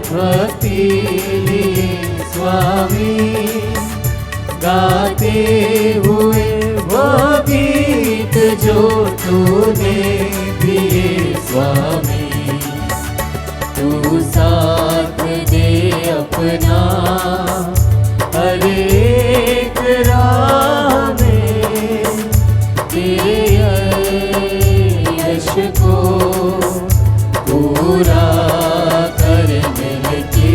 भक्ति लिए स्वामी, गाते हुए वो गीत जो तूने दिए स्वामी। तू साथ दे अपना हर एक राह में, तेरे यश को पूरा कर मिलके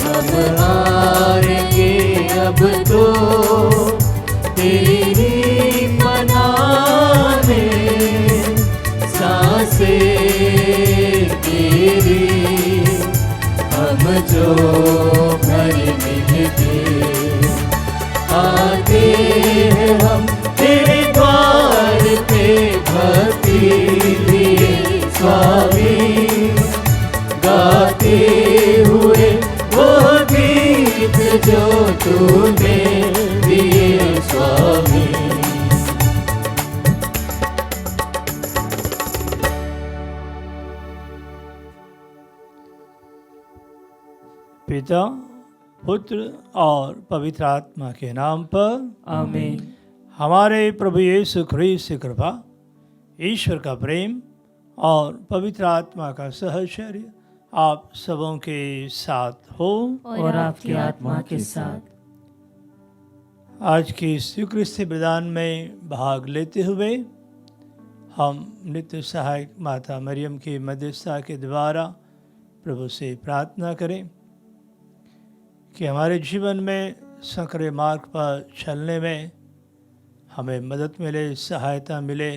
हम हारेंगे अब तो तेरी पनाह में। सांसें तेरी हम जो भर मिलके आते हैं हम तेरे द्वार पे भक्ति लिए स्वामी, गाते हुए वो गीत जो तूने दिए स्वामी। पिता, पुत्र और पवित्र आत्मा के नाम पर आमीन। हमारे प्रभु यीशु ख्रीस्त की कृपा, ईश्वर का प्रेम और पवित्र आत्मा का सहचर्य आप सबों के साथ हो और आपकी आत्मा के साथ। आज की स्वीकृति प्रदान में भाग लेते हुए हम नित्य सहायक माता मरियम की मध्यस्थता के द्वारा प्रभु से प्रार्थना करें कि हमारे जीवन में संकरे मार्ग पर चलने में हमें मदद मिले, सहायता मिले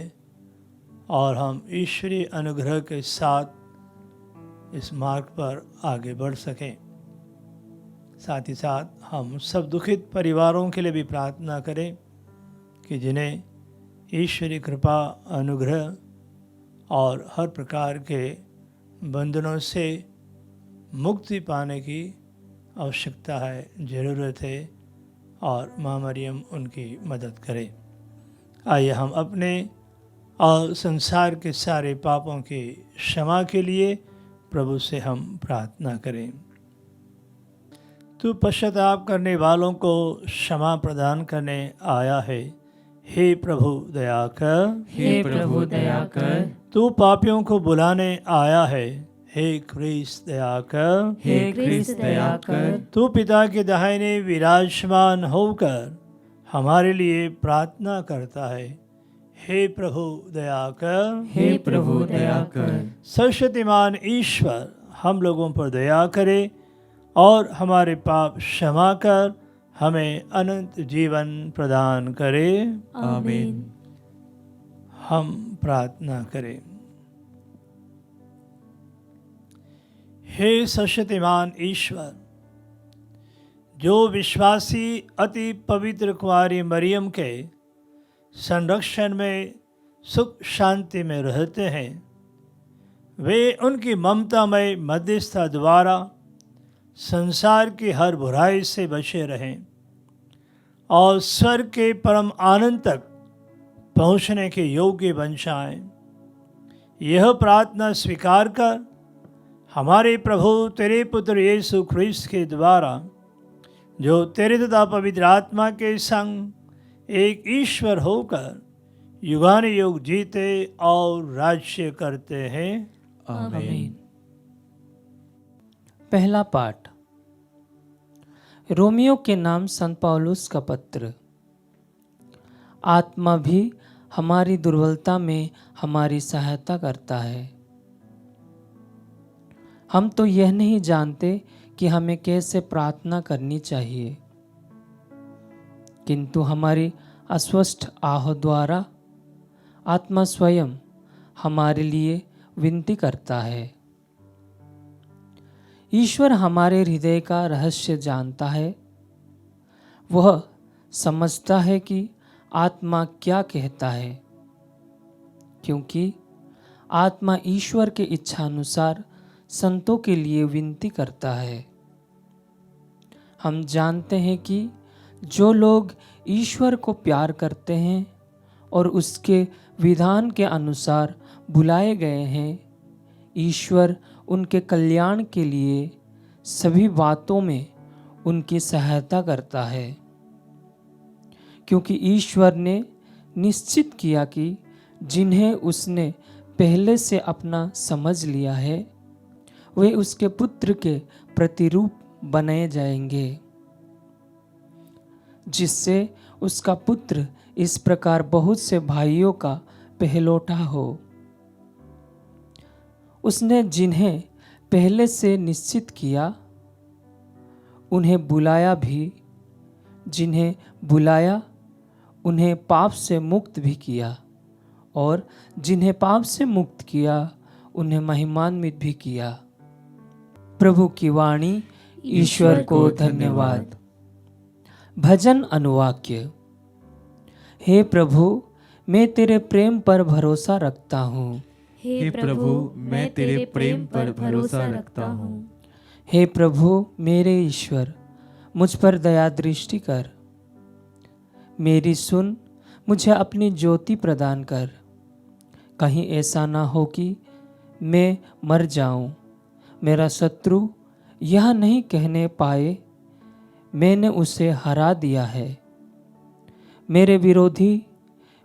और हम ईश्वरीय अनुग्रह के साथ इस मार्ग पर आगे बढ़ सकें। साथ ही साथ हम सब दुखित परिवारों के लिए भी प्रार्थना करें कि जिन्हें ईश्वरीय कृपा, अनुग्रह और हर प्रकार के बंधनों से मुक्ति पाने की आवश्यकता है, ज़रूरत है और माँ मरियम उनकी मदद करे। आइए हम अपने और संसार के सारे पापों की क्षमा के लिए प्रभु से हम प्रार्थना करें। तू पश्चाताप करने वालों को क्षमा प्रदान करने आया है, हे प्रभु दया कर। हे प्रभु दया कर। तू पापियों को बुलाने आया है, हे ख्रीस्त दया कर। हे ख्रीस्त दया कर। तू पिता के दाहिने विराजमान होकर हमारे लिए प्रार्थना करता है, हे प्रभु दया कर। हे प्रभु दया कर। सर्वशक्तिमान ईश्वर हम लोगों पर दया करे और हमारे पाप क्षमा कर हमें अनंत जीवन प्रदान करे। आमीन। हम प्रार्थना करें। हे सर्वशक्तिमान ईश्वर, जो विश्वासी अति पवित्र कुंवारी मरियम के संरक्षण में सुख शांति में रहते हैं, वे उनकी ममतामय मध्यस्थता द्वारा संसार की हर बुराई से बचे रहें और स्वर्ग के परम आनंद तक पहुँचने के योग्य बन जाएं। यह प्रार्थना स्वीकार कर हमारे प्रभु तेरे पुत्र यीशु ख्रीस्त के द्वारा, जो तेरे तथा पवित्र आत्मा के संग एक ईश्वर होकर युगानुयुग जीते और राज्य करते हैं। आमीन। पहला पाठ। रोमियो के नाम संत पौलुस का पत्र। आत्मा भी हमारी दुर्बलता में हमारी सहायता करता है। हम तो यह नहीं जानते कि हमें कैसे प्रार्थना करनी चाहिए, किंतु हमारी अस्वस्थ आह द्वारा आत्मा स्वयं हमारे लिए विनती करता है। ईश्वर हमारे हृदय का रहस्य जानता है। वह समझता है कि आत्मा क्या कहता है, क्योंकि आत्मा ईश्वर के इच्छानुसार संतों के लिए विनती करता है। हम जानते हैं कि जो लोग ईश्वर को प्यार करते हैं और उसके विधान के अनुसार बुलाए गए हैं, ईश्वर उनके कल्याण के लिए सभी बातों में उनकी सहायता करता है, क्योंकि ईश्वर ने निश्चित किया कि जिन्हें उसने पहले से अपना समझ लिया है वे उसके पुत्र के प्रतिरूप बनाए जाएंगे, जिससे उसका पुत्र इस प्रकार बहुत से भाइयों का पहलौठा हो। उसने जिन्हें पहले से निश्चित किया उन्हें बुलाया भी, जिन्हें बुलाया उन्हें पाप से मुक्त भी किया, और जिन्हें पाप से मुक्त किया उन्हें महिमान्वित भी किया। प्रभु की वाणी। ईश्वर को धन्यवाद। भजन अनुवाक्य। हे प्रभु, मैं तेरे प्रेम पर भरोसा रखता हूँ। हे प्रभु, मैं तेरे प्रेम पर भरोसा रखता हूँ। हे प्रभु मेरे ईश्वर, मुझ पर दया दृष्टि कर। मेरी सुन, मुझे अपनी ज्योति प्रदान कर। कहीं ऐसा ना हो कि मैं मर जाऊं, मेरा शत्रु यह नहीं कहने पाए मैंने उसे हरा दिया है। मेरे विरोधी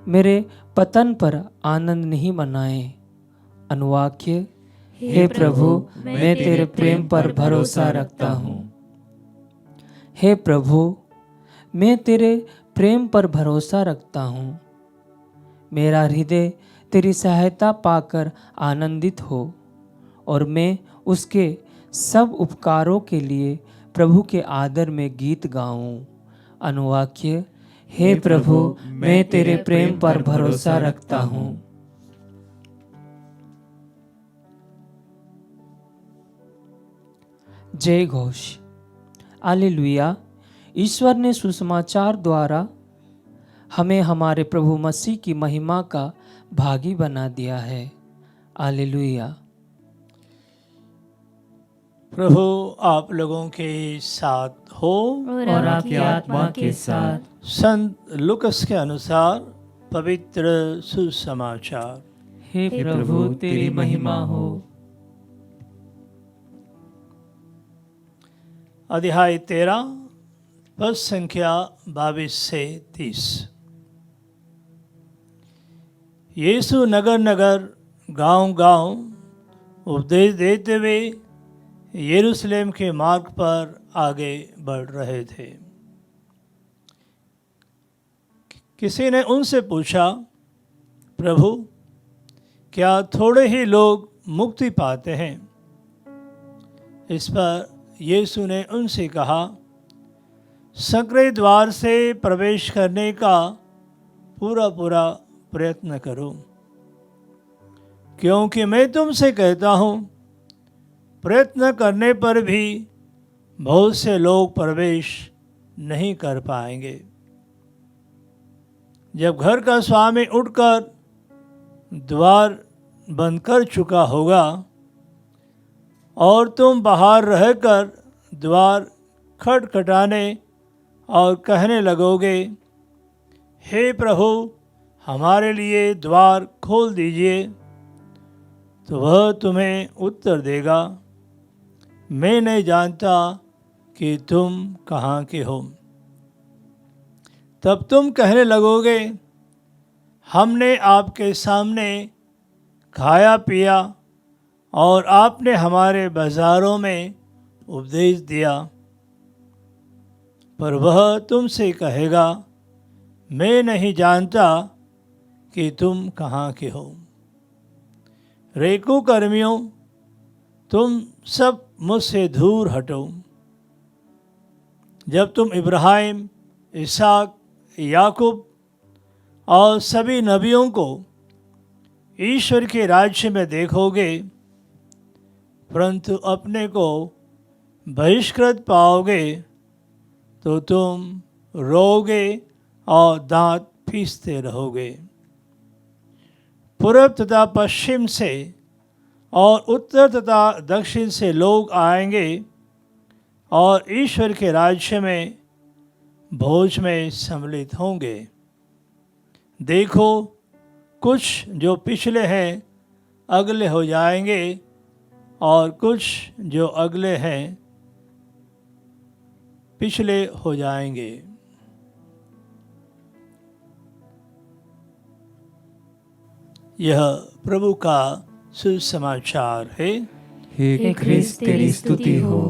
मेरे पतन पर आनंद नहीं मनाए। अनुवाक्य। हे प्रभु, मैं तेरे प्रेम पर भरोसा रखता हूँ। हे प्रभु, मैं तेरे प्रेम पर भरोसा रखता हूँ। मेरा हृदय तेरी सहायता पाकर आनंदित हो और मैं उसके सब उपकारों के लिए प्रभु के आदर में गीत गाऊं। अनुवाक्य। हे प्रभु, मैं तेरे प्रेम पर भरोसा रखता हूँ। जय घोष। हालेलुया। ईश्वर ने सुसमाचार द्वारा हमें हमारे प्रभु मसीह की महिमा का भागी बना दिया है। हालेलुया। प्रभु आप लोगों के साथ हो और आपकी आत्मा के साथ। संत लुकस के अनुसार पवित्र सुसमाचार। हे प्रभु तेरी महिमा हो। अध्याय 13 पद संख्या 22 से 30। यीशु नगर नगर गांव गांव उपदेश देते हुए यरूशलेम के मार्ग पर आगे बढ़ रहे थे। किसी ने उनसे पूछा, प्रभु, क्या थोड़े ही लोग मुक्ति पाते हैं? इस पर यीशु ने उनसे कहा, संकरे द्वार से प्रवेश करने का पूरा पूरा प्रयत्न करो, क्योंकि मैं तुमसे कहता हूँ प्रयत्न करने पर भी बहुत से लोग प्रवेश नहीं कर पाएंगे। जब घर का स्वामी उठकर द्वार बंद कर चुका होगा और तुम बाहर रहकर द्वार खटखटाने और कहने लगोगे, हे प्रभु, हमारे लिए द्वार खोल दीजिए, तो वह तुम्हें उत्तर देगा, मैं नहीं जानता कि तुम कहाँ के हो। तब तुम कहने लगोगे, हमने आपके सामने खाया पिया और आपने हमारे बाजारों में उपदेश दिया। पर वह तुमसे कहेगा, मैं नहीं जानता कि तुम कहाँ के हो। रेकू कर्मियों, तुम सब मुझसे दूर हटो। जब तुम इब्राहिम, इसहाक, याकूब और सभी नबियों को ईश्वर के राज्य में देखोगे, परंतु अपने को बहिष्कृत पाओगे, तो तुम रोओगे और दांत पीसते रहोगे। पूर्व तथा पश्चिम से और उत्तर तथा दक्षिण से लोग आएंगे और ईश्वर के राज्य में भोज में सम्मिलित होंगे। देखो, कुछ जो पिछले हैं अगले हो जाएंगे और कुछ जो अगले हैं पिछले हो जाएंगे। यह प्रभु का सुसमाचार है। हे ख्रिस्त तेरी स्तुति हो।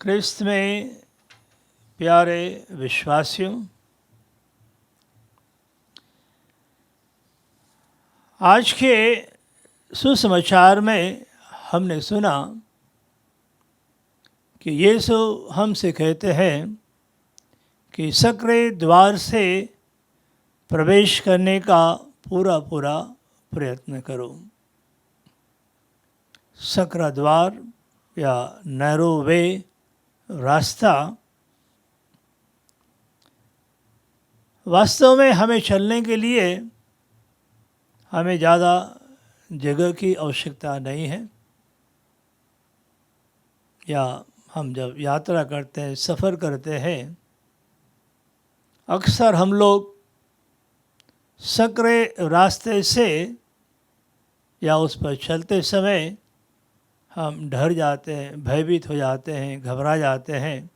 ख्रिस्त में प्यारे विश्वासियों, आज के सुसमाचार में हमने सुना कि यीशु हमसे कहते हैं कि सक्रे द्वार से प्रवेश करने का पूरा प्रयत्न करो। सकरा द्वार या नैरो वे रास्ता वास्तव में हमें चलने के लिए हमें ज़्यादा जगह की आवश्यकता नहीं है। या हम जब यात्रा करते हैं, सफ़र करते हैं, अक्सर हम लोग सकरे रास्ते से या उस पर चलते समय हम डर जाते हैं, भयभीत हो जाते हैं, घबरा जाते हैं।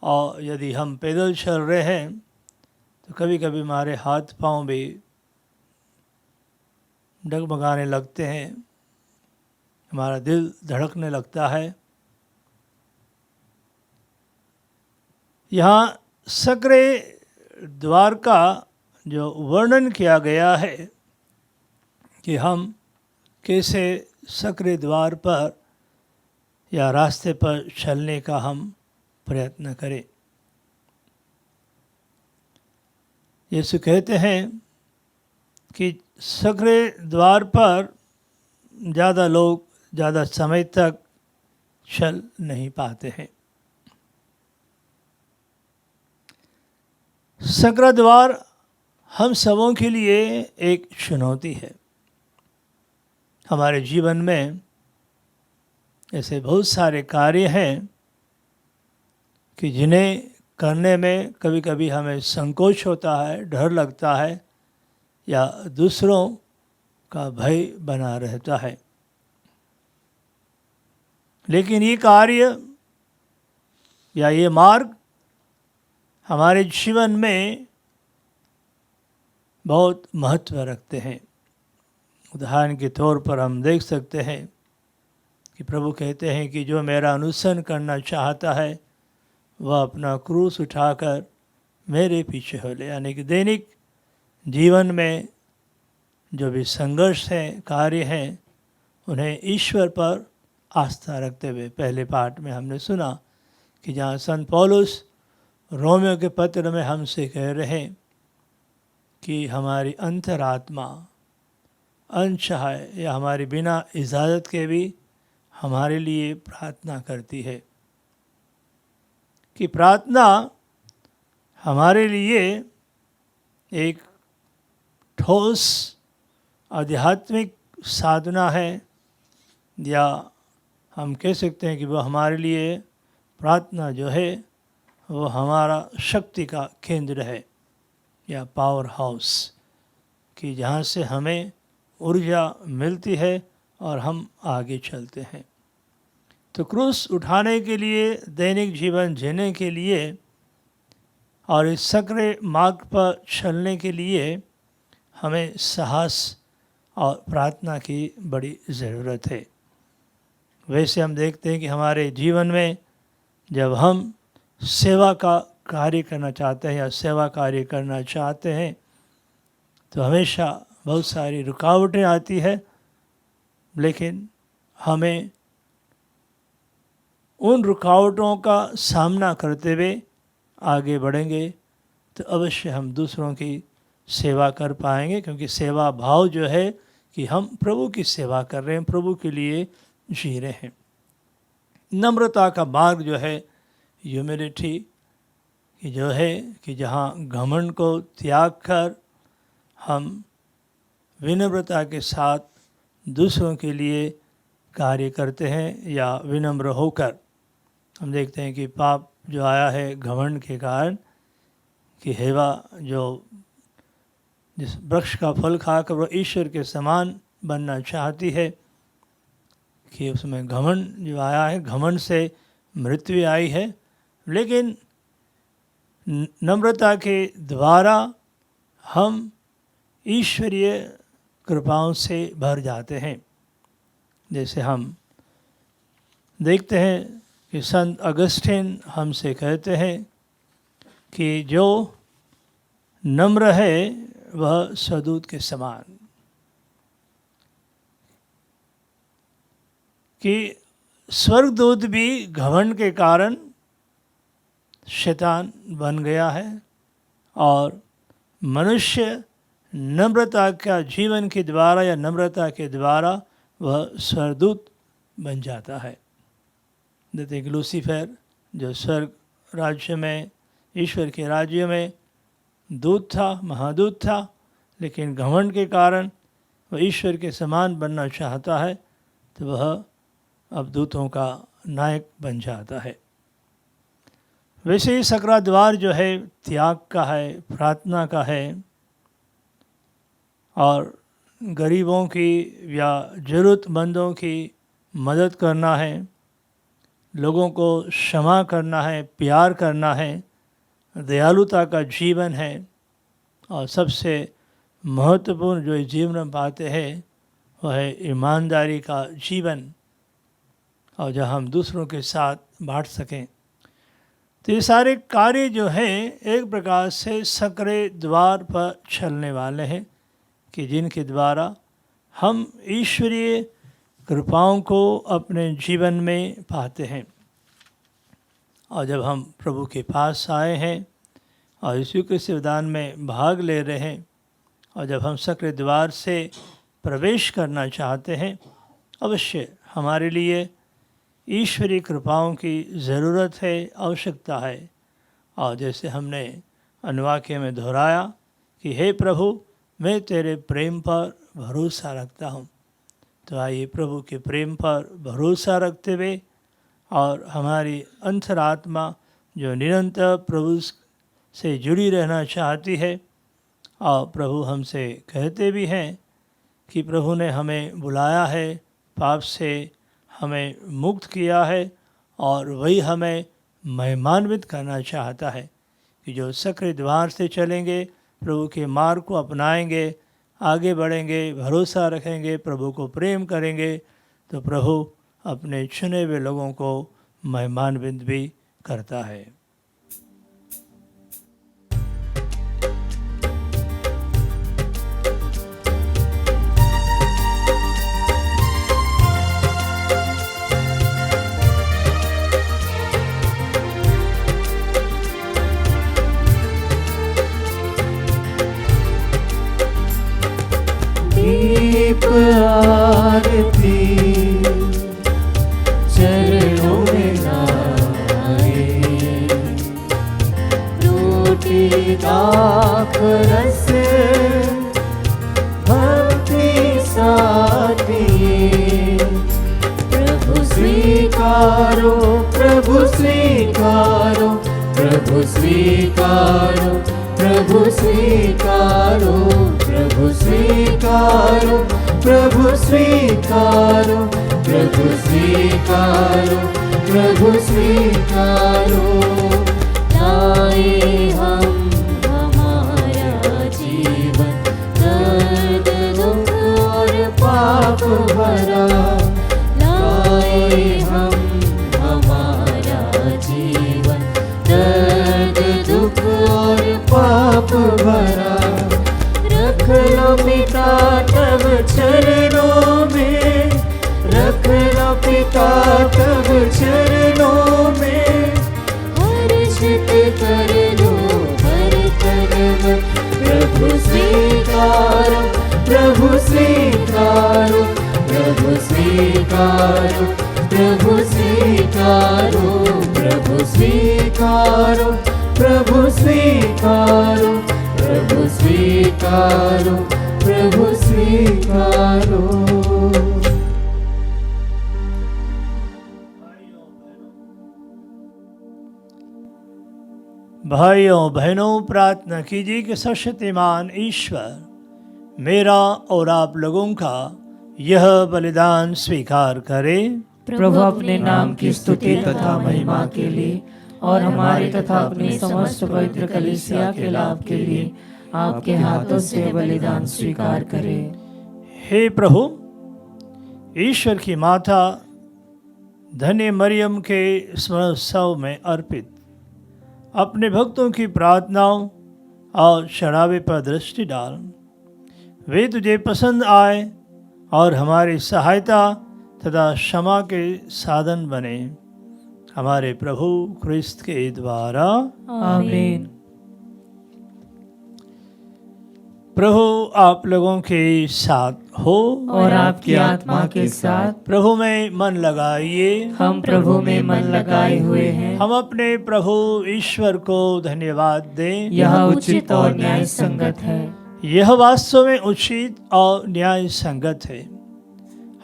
और यदि हम पैदल चल रहे हैं तो कभी कभी हमारे हाथ पांव भी डगमगाने लगते हैं, हमारा दिल धड़कने लगता है। यहाँ सकरे द्वार का जो वर्णन किया गया है कि हम कैसे सकरे द्वार पर या रास्ते पर चलने का हम प्रयत्न करें। यीशु कहते हैं कि सकरे द्वार पर ज़्यादा लोग ज़्यादा समय तक चल नहीं पाते हैं। सकरा द्वार हम सबों के लिए एक चुनौती है। हमारे जीवन में ऐसे बहुत सारे कार्य हैं कि जिन्हें करने में कभी कभी हमें संकोच होता है, डर लगता है या दूसरों का भय बना रहता है। लेकिन ये कार्य या ये मार्ग हमारे जीवन में बहुत महत्व रखते हैं। उदाहरण के तौर पर हम देख सकते हैं कि प्रभु कहते हैं कि जो मेरा अनुसरण करना चाहता है वह अपना क्रूस उठाकर मेरे पीछे हो ले। यानी कि दैनिक जीवन में जो भी संघर्ष हैं, कार्य हैं, उन्हें ईश्वर पर आस्था रखते हुए। पहले पाठ में हमने सुना कि जहाँ संत पौलुस रोमियो के पत्र में हमसे कह रहे हैं कि हमारी अंतरात्मा अनचाहे या हमारी बिना इजाज़त के भी हमारे लिए प्रार्थना करती है, कि प्रार्थना हमारे लिए एक ठोस आध्यात्मिक साधना है, या हम कह सकते हैं कि वह हमारे लिए प्रार्थना जो है वो हमारा शक्ति का केंद्र है या पावर हाउस, कि जहाँ से हमें ऊर्जा मिलती है और हम आगे चलते हैं। तो क्रूस उठाने के लिए, दैनिक जीवन जीने के लिए और इस सकरे मार्ग पर चलने के लिए हमें साहस और प्रार्थना की बड़ी ज़रूरत है। वैसे हम देखते हैं कि हमारे जीवन में जब हम सेवा का कार्य करना चाहते हैं या सेवा कार्य करना चाहते हैं तो हमेशा बहुत सारी रुकावटें आती है, लेकिन हमें उन रुकावटों का सामना करते हुए आगे बढ़ेंगे तो अवश्य हम दूसरों की सेवा कर पाएंगे। क्योंकि सेवा भाव जो है कि हम प्रभु की सेवा कर रहे हैं, प्रभु के लिए जी रहे हैं। नम्रता का मार्ग जो है, ह्यूमिलिटी कि जो है कि जहाँ घमंड को त्याग कर हम विनम्रता के साथ दूसरों के लिए कार्य करते हैं या विनम्र होकर। हम देखते हैं कि पाप जो आया है घमंड के कारण, कि हेवा जो जिस वृक्ष का फल खाकर वो ईश्वर के समान बनना चाहती है, कि उसमें घमंड जो आया है, घमंड से मृत्यु आई है। लेकिन नम्रता के द्वारा हम ईश्वरीय कृपाओं से भर जाते हैं। जैसे हम देखते हैं कि संत अगस्टिन हमसे कहते हैं कि जो नम्र है वह सदूत के समान, कि स्वर्गदूत भी घमंड के कारण शैतान बन गया है और मनुष्य नम्रता का जीवन के द्वारा या नम्रता के द्वारा वह स्वर्गदूत बन जाता है। जैसे कि लूसीफर जो स्वर्ग राज्य में, ईश्वर के राज्य में दूत था, महादूत था, लेकिन घमंड के कारण वह ईश्वर के समान बनना चाहता है, तो वह अब दूतों का नायक बन जाता है। वैसे ही सकरा द्वार जो है त्याग का है, प्रार्थना का है, और गरीबों की या ज़रूरतमंदों की मदद करना है, लोगों को क्षमा करना है, प्यार करना है, दयालुता का जीवन है। और सबसे महत्वपूर्ण जो इस जीवन में पाते हैं वह है ईमानदारी का जीवन, और जहाँ हम दूसरों के साथ बांट सकें। तो ये सारे कार्य जो हैं एक प्रकार से सकरे द्वार पर चलने वाले हैं, कि जिनके द्वारा हम ईश्वरीय कृपाओं को अपने जीवन में पाते हैं। और जब हम प्रभु के पास आए हैं और इस युक्ति विधान में भाग ले रहे हैं, और जब हम सकरे द्वार से प्रवेश करना चाहते हैं, अवश्य हमारे लिए ईश्वरीय कृपाओं की ज़रूरत है, आवश्यकता है। और जैसे हमने अनुवाक्य में दोहराया कि हे प्रभु, मैं तेरे प्रेम पर भरोसा रखता हूँ। तो आइए प्रभु के प्रेम पर भरोसा रखते हुए, और हमारी अंतरात्मा जो निरंतर प्रभु से जुड़ी रहना चाहती है, और प्रभु हमसे कहते भी हैं कि प्रभु ने हमें बुलाया है, पाप से हमें मुक्त किया है, और वही हमें महिमान्वित करना चाहता है, कि जो सकरे द्वार से चलेंगे, प्रभु के मार्ग को अपनाएंगे, आगे बढ़ेंगे, भरोसा रखेंगे, प्रभु को प्रेम करेंगे, तो प्रभु अपने चुने हुए लोगों को महिमान्वित भी करता है। दीप आरती चरणों में लाए, रोटी दाख रस भक्ति साथ दिए। प्रभु स्वीकारो, प्रभु स्वीकारो, प्रभु स्वीकारो, प्रभु स्वीकारो, प्रभु स्वीकारो, प्रभु स्वीकारो, प्रभु स्वीकारो, प्रभु स्वीकारो। लाए हम हमारा जीवन, दर्द दुख और पाप भरा। लाए हम हमारा जीवन, दर्द दुख और पाप भरा। रख लो पिता तब चरणों में, रख लो पिता तब चरणों में। हर्षित कर लो हर तन मन, प्रभु स्वीकारो, प्रभु स्वीकारो, प्रभु स्वीकारो, प्रभु स्वीकारो, प्रभु स्वीकारो, प्रभु स्वीकारो, प्रभु स्वीकारो, प्रभु स्वीकारो। भाइयों बहनों, प्रार्थना कीजिए कि सर्वशक्तिमान ईश्वर मेरा और आप लोगों का यह बलिदान स्वीकार करे। प्रभु अपने नाम की स्तुति तथा महिमा के लिए और हमारे तथा अपने समस्त पवित्र कलीसिया के लाभ के लिए आपके हाथों से बलिदान स्वीकार करे। हे प्रभु, ईश्वर की माता धन्य मरियम के स्मरणोत्सव में अर्पित अपने भक्तों की प्रार्थनाओं और चढ़ावे पर दृष्टि डाल। वे तुझे पसंद आए और हमारी सहायता तथा क्षमा के साधन बने। हमारे प्रभु क्रिस्त के द्वारा आमीन। प्रभु आप लोगों के साथ हो और आपकी आत्मा के साथ। प्रभु में मन लगाइए। हम प्रभु में मन लगाए हुए हैं। हम अपने प्रभु ईश्वर को धन्यवाद दें। यह उचित और न्याय संगत है। यह वास्तव में उचित और न्याय संगत है।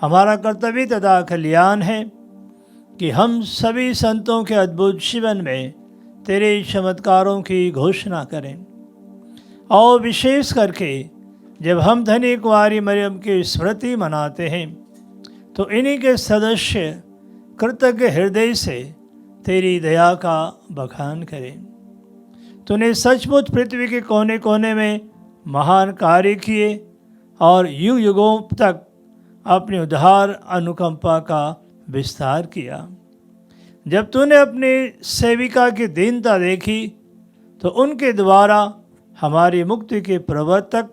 हमारा कर्तव्य तथा कल्याण है कि हम सभी संतों के अद्भुत जीवन में तेरे चमत्कारों की घोषणा करें, और विशेष करके जब हम धन्य कुंवारी मरियम की स्मृति मनाते हैं तो इन्हीं के सदस्य कृतज्ञ हृदय से तेरी दया का बखान करें। तूने सचमुच पृथ्वी के कोने कोने में महान कार्य किए और युग युगों तक अपनी उदार अनुकंपा का विस्तार किया। जब तूने अपनी सेविका की दीनता देखी तो उनके द्वारा हमारी मुक्ति के प्रवर्तक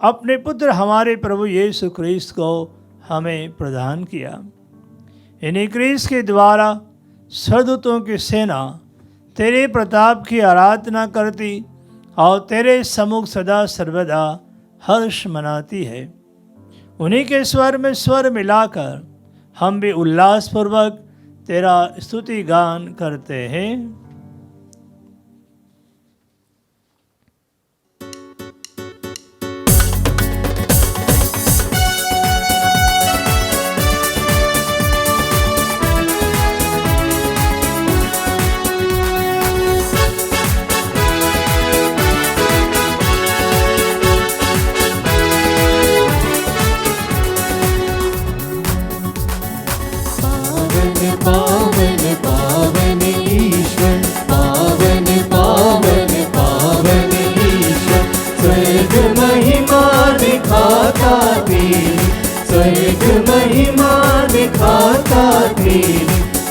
अपने पुत्र हमारे प्रभु यीशु क्रिस्त को हमें प्रदान किया। इन्हीं क्रिस्त के द्वारा स्वर्गदूतों की सेना तेरे प्रताप की आराधना करती और तेरे सम्मुख सदा सर्वदा हर्ष मनाती है। उन्हीं के स्वर में स्वर मिलाकर हम भी उल्लासपूर्वक तेरा स्तुति गान करते हैं।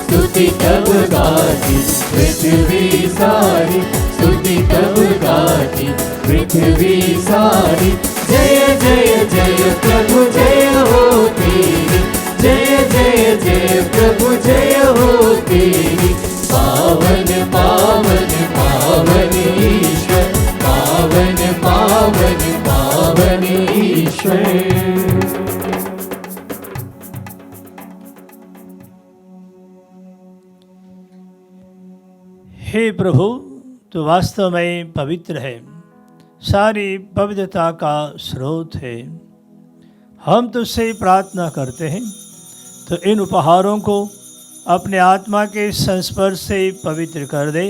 स्तुति तब गाती पृथ्वी सारी, स्तुति तब गाती पृथ्वी सारी। जय जय जय प्रभु जय हो तेरी, जय जय जय प्रभु जय हो तेरी। पावन पावन पावन ईश्वर, पावन पावन पावन ईश्वर। हे प्रभु, तो वास्तव में पवित्र है, सारी पवित्रता का स्रोत है। हम तुझसे प्रार्थना करते हैं तो इन उपहारों को अपने आत्मा के संस्पर्श से पवित्र कर दे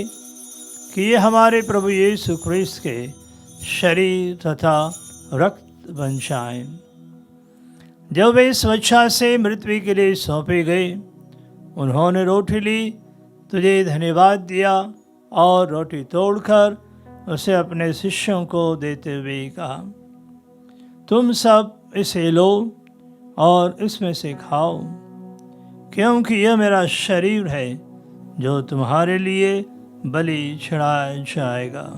कि ये हमारे प्रभु यीशु क्रिस्त के शरीर तथा रक्त बन जाएं। जब वे स्वेच्छा से मृत्यु के लिए सौंपे गए, उन्होंने रोटी ली, तुझे धन्यवाद दिया और रोटी तोड़कर उसे अपने शिष्यों को देते हुए कहा, तुम सब इसे लो और इसमें से खाओ, क्योंकि यह मेरा शरीर है जो तुम्हारे लिए बलि चढ़ाया जाएगा।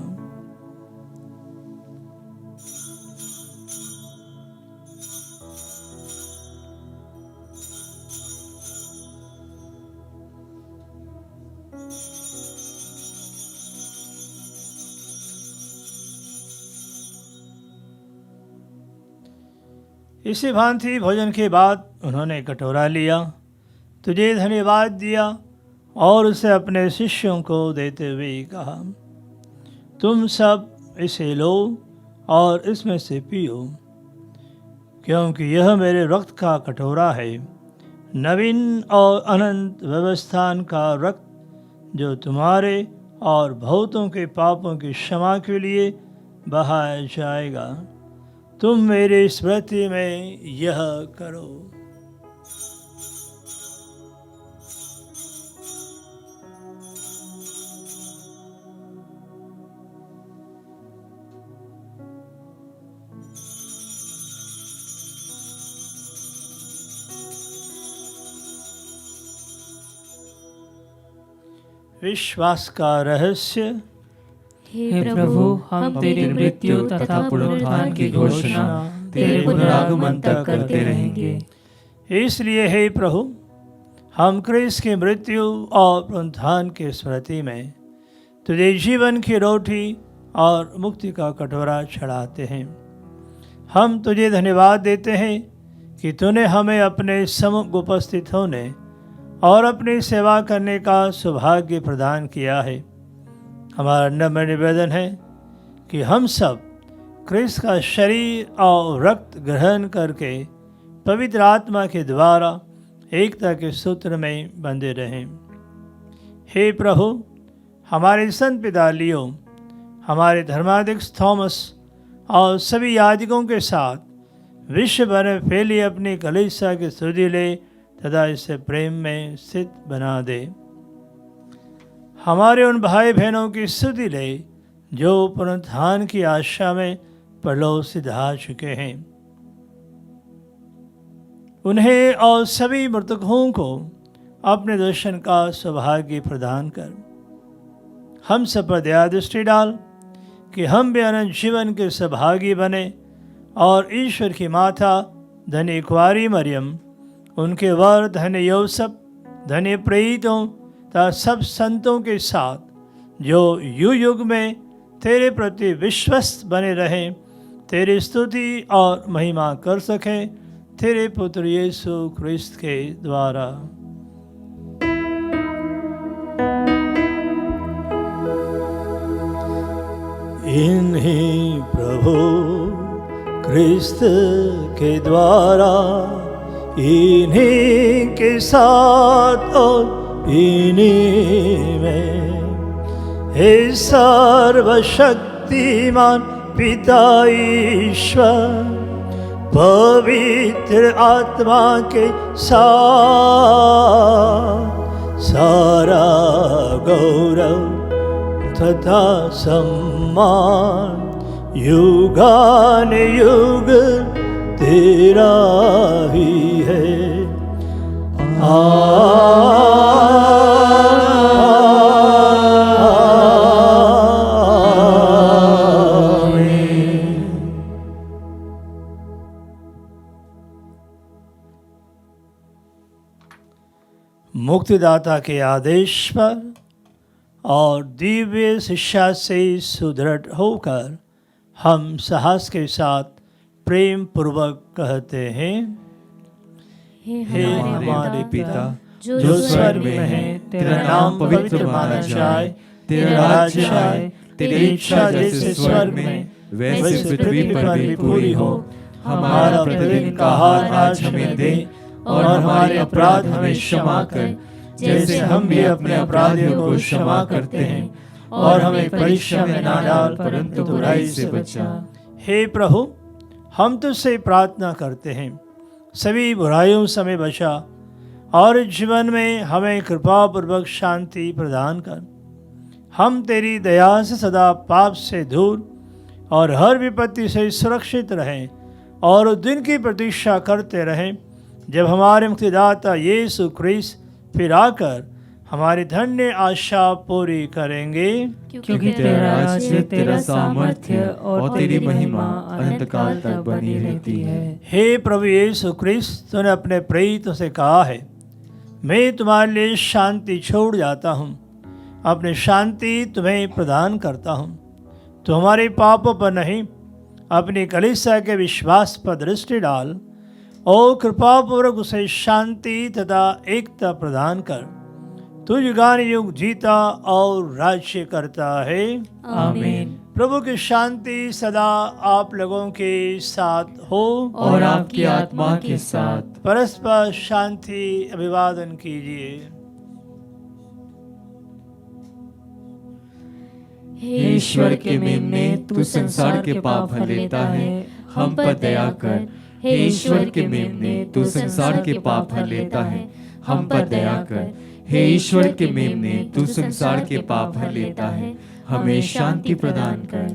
इसी भांति भोजन के बाद उन्होंने कटोरा लिया, तुझे धन्यवाद दिया और उसे अपने शिष्यों को देते हुए कहा, तुम सब इसे लो और इसमें से पियो, क्योंकि यह मेरे रक्त का कटोरा है, नवीन और अनंत व्यवस्थान का रक्त, जो तुम्हारे और बहुतों के पापों की क्षमा के लिए बहाया जाएगा। तुम मेरी स्मृति में यह करो। विश्वास का रहस्य। हे प्रभु, हम तेरी मृत्यु तथा पुनरुत्थान की घोषणा तेरे पुनरागमन तक करते रहेंगे। इसलिए हे प्रभु, हम क्रिस्त की मृत्यु और पुनरुत्थान की स्मृति में तुझे जीवन की रोटी और मुक्ति का कटोरा चढ़ाते हैं। हम तुझे धन्यवाद देते हैं कि तूने हमें अपने सम्मुख उपस्थित होने और अपनी सेवा करने का सौभाग्य प्रदान किया है। हमारा नम्र निवेदन है कि हम सब क्रिस्त का शरीर और रक्त ग्रहण करके पवित्र आत्मा के द्वारा एकता के सूत्र में बंधे रहें। हे प्रभु, हमारे संत पिता लियो, हमारे धर्माध्यक्ष थॉमस और सभी याजकों के साथ विश्व भर में फैली अपनी कलीसिया की स्तुति ले तथा इसे प्रेम में स्थित बना दे। हमारे उन भाई बहनों की स्तुति ले जो पुनरुत्थान की आशा में परलोक सिधा चुके हैं। उन्हें और सभी मृतकों को अपने दर्शन का सौभाग्य प्रदान कर। हम सब पर दया दृष्टि डाल कि हम भी अनंत जीवन के सौभागी बने और ईश्वर की माता धन्य कुंवारी मरियम, उनके वर धन्य यूसुफ, धन्य प्रेरितों तथा सब संतों के साथ जो युग युग में तेरे प्रति विश्वस्त बने रहें, तेरी स्तुति और महिमा कर सकें, तेरे पुत्र यीशु क्रिस्त के द्वारा। इन्हीं प्रभु क्रिस्त के द्वारा, इन्हीं के साथ और इन्हीं में, हे सर्वशक्तिमान पिता ईश्वर, पवित्र आत्मा के साथ सारा गौरव तथा सम्मान युगान युग तेरा ही है। मुक्तिदाता के आदेश पर और दिव्य शिक्षा से सुदृढ़ होकर हम साहस के साथ प्रेम पूर्वक कहते हैं, हे हमारे पिता जो स्वर्ग में है, तेरा नाम पवित्र माना जाए, तेरा राज्य आए, तेरी इच्छा जैसे स्वर्ग में वैसे पृथ्वी पर भी पूरी हो। हमारा प्रतिदिन का आहार आज हमें दे और हमारे अपराध हमें क्षमा कर जैसे हम भी अपने अपराधियों को क्षमा करते हैं, और हमें परीक्षा में ना डाल परंतु बुराई से बचा। हे प्रभु, हम तुझसे प्रार्थना करते हैं, सभी बुराइयों से हमें बचा और जीवन में हमें कृपा पूर्वक शांति प्रदान कर। हम तेरी दया से सदा पाप से दूर और हर विपत्ति से सुरक्षित रहें और दिन की प्रतीक्षा करते रहें जब हमारे मुक्तिदाता यीशु क्रिस्त फिर आकर हमारी धन्य आशा पूरी करेंगे, क्योंकि तेरा राज्य, तेरा सामर्थ्य और तेरी महिमा अनंत काल तक बनी रहती है। हे प्रभु यीशु क्रिस्त, तूने अपने प्रेरितों से कहा है, मैं तुम्हारे लिए शांति छोड़ जाता हूँ, अपनी शांति तुम्हें प्रदान करता हूँ। तो हमारे पापों पर नहीं, अपनी कलीसिया के विश्वास पर दृष्टि डाल और कृपापूर्वक उसे शांति तथा एकता प्रदान कर। तू युगान युग जीता और राज्य करता है, आमीन। प्रभु की शांति सदा आप लोगों के साथ हो और आपकी आत्मा के साथ। परस्पर शांति अभिवादन कीजिए। हे ईश्वर के मेमने, तू संसार के पाप हर लेता है, हम पर दया कर। हे ईश्वर के मेमने, तू संसार के पाप हर लेता है, हम पर दया कर। हे ईश्वर के मेमने, तू संसार के पाप हर लेता है, हमें शांति प्रदान कर।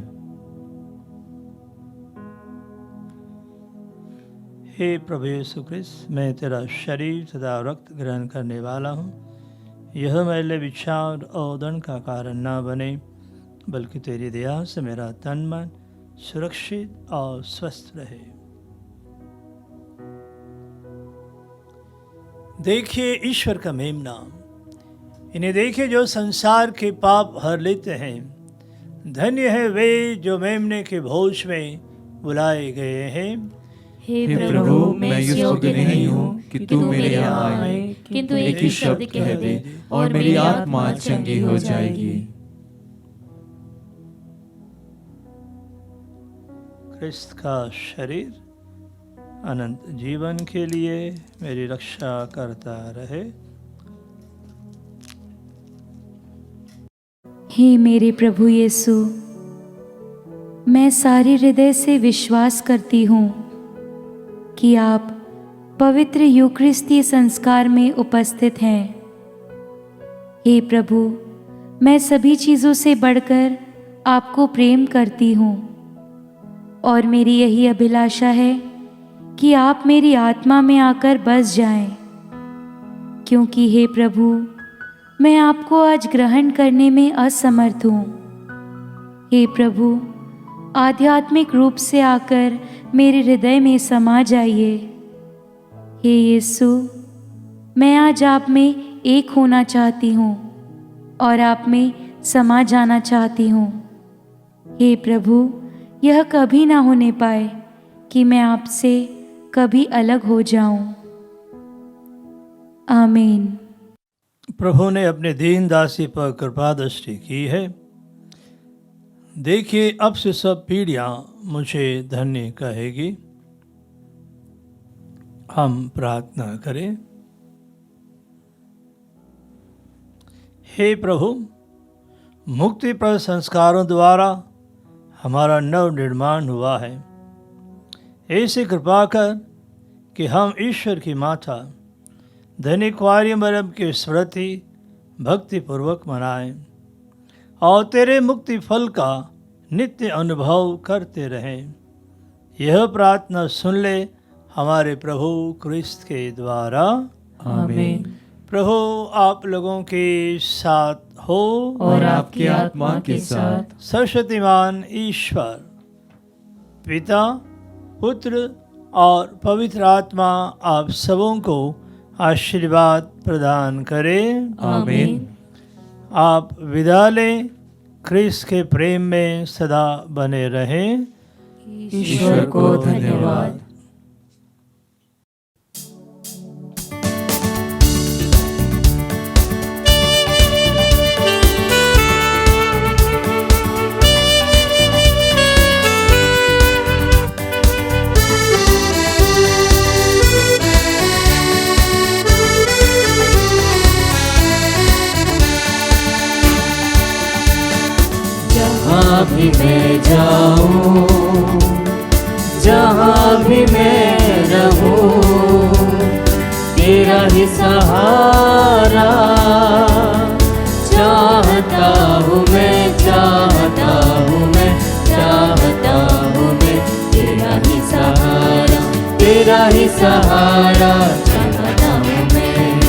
हे प्रभु यीशु क्रिस्त, मैं तेरा शरीर तथा रक्त ग्रहण करने वाला हूँ। यह मेरे विचार और दंड का कारण न बने, बल्कि तेरी दया से मेरा तन मन सुरक्षित और स्वस्थ रहे। देखिए ईश्वर का मेमना, इन्हें देखिए जो संसार के पाप हर लेते हैं। धन्य है वे जो मेमने के भोज में बुलाए गए हैं। हे प्रभु, मैं इस योग्य नहीं हूँ कि तू मेरे यहाँ आए, किंतु एक ही शब्द कह दे और मेरी आत्मा चंगी हो जाएगी। क्रिस्त का शरीर अनंत जीवन के लिए मेरी रक्षा करता रहे। हे मेरे प्रभु यीशु, मैं सारे हृदय से विश्वास करती हूँ कि आप पवित्र यूकरिस्तीय संस्कार में उपस्थित हैं। हे प्रभु, मैं सभी चीज़ों से बढ़कर आपको प्रेम करती हूँ और मेरी यही अभिलाषा है कि आप मेरी आत्मा में आकर बस जाएं, क्योंकि हे प्रभु, मैं आपको आज ग्रहण करने में असमर्थ हूँ। हे प्रभु, आध्यात्मिक रूप से आकर मेरे हृदय में समा जाइए। हे यीशु, मैं आज आप में एक होना चाहती हूँ और आप में समा जाना चाहती हूँ। हे प्रभु, यह कभी ना होने पाए कि मैं आपसे कभी अलग हो जाऊं। आमीन। प्रभु ने अपने दीन दासी पर कृपा दृष्टि की है। देखिए अब से सब पीढ़ियां मुझे धन्य कहेगी। हम प्रार्थना करें। हे प्रभु, मुक्तिप्रद संस्कारों द्वारा हमारा नव निर्माण हुआ है। ऐसी कृपा कर कि हम ईश्वर की माता धन्य कुंवारी मरियम की स्मृति भक्तिपूर्वक मनाएं और तेरे मुक्ति फल का नित्य अनुभव करते रहें। यह प्रार्थना सुन ले हमारे प्रभु क्रिस्त के द्वारा। आमीन। प्रभु आप लोगों के साथ हो और आपकी आत्मा के साथ। सर्वशक्तिमान ईश्वर पिता, पुत्र और पवित्र आत्मा आप सबों को आशीर्वाद प्रदान करें। आमीन। आप विदा लें। क्रिस्त के प्रेम में सदा बने रहें। ईश्वर को धन्यवाद। जहाँ भी मैं जाऊँ, जहाँ भी मैं रहूँ, तेरा ही सहारा चाहता हूँ मैं, चाहता हूँ मैं, चाहता हूँ मैं, तेरा ही सहारा, तेरा ही सहारा चाहता हूँ मैं।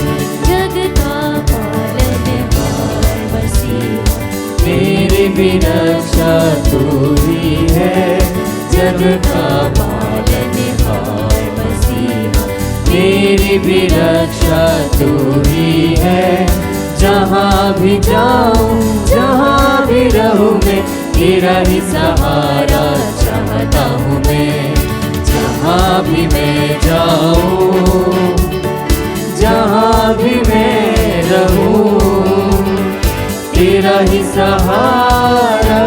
जग का पालनहार मसीहा, मेरी भी रक्षा तू ही है। जग का पालनहार मसीहा, मेरी भी रक्षा तू ही है। जहाँ भी जाऊँ, जहाँ भी रहूँ मैं, तेरा ही सहारा चाहता हूँ मैं। जहाँ भी मैं जाऊँ, जहाँ भी मैं रहूँ, तेरा ही सहारा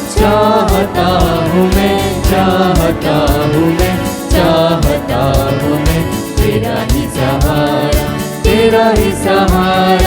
चाहता हूँ मैं, चाहता हूँ मैं, चाहता हूँ मैं, तेरा ही सहारा, तेरा ही सहारा